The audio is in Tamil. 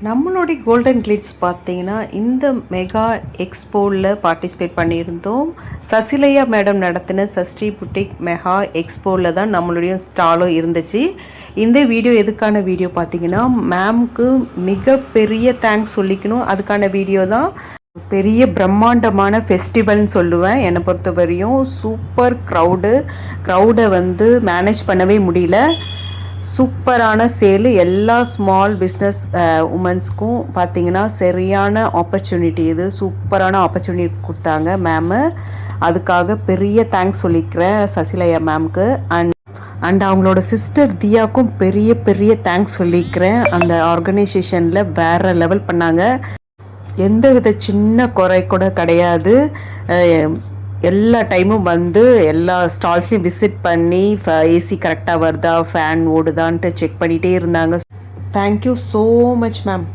நம்மளுடைய கோல்டன் கிளிட்ஸ் பார்த்தீங்கன்னா இந்த மெகா எக்ஸ்போவில் பார்ட்டிசிபேட் பண்ணியிருந்தோம். சசிலையா மேடம் நடத்தின சஷ்டி புட்டிக் மெகா எக்ஸ்போவில் தான் நம்மளுடைய ஸ்டாலும் இருந்துச்சு. இந்த வீடியோ எதுக்கான வீடியோ பார்த்தீங்கன்னா, மேம்க்கு மிகப்பெரிய தேங்க்ஸ் சொல்லிக்கணும். அதுக்கான வீடியோ தான். பெரிய பிரம்மாண்டமான ஃபெஸ்டிவல்னு சொல்லுவேன். என்னை பொறுத்த வரையும் சூப்பர் க்ரௌடை மேனேஜ் பண்ணவே முடியல. சூப்பரான சேலு. எல்லா ஸ்மால் பிஸ்னஸ் உமன்ஸ்க்கும் பார்த்தீங்கன்னா சரியான ஆப்பர்ச்சுனிட்டி. இது சூப்பரான ஆப்பர்ச்சுனிட்டி கொடுத்தாங்க மேமு. அதுக்காக பெரிய தேங்க்ஸ் சொல்லிக்கிறேன் சசிலையா மேம்க்கு. அண்ட் அவங்களோட சிஸ்டர் தியாவுக்கும் பெரிய தேங்க்ஸ் சொல்லிக்கிறேன். அந்த ஆர்கனைசேஷனில் வேறு லெவல் பண்ணாங்க. எந்த வித சின்ன குறை கூட கிடையாது. எல்லா டைமும் எல்லா ஸ்டால்ஸ்லையும் விசிட் பண்ணி ஏசி கரெக்டாக வருதா, ஃபேன் ஓடுதான்ட்டு செக் பண்ணிகிட்டே இருந்தாங்க. Thank you so much ma'am.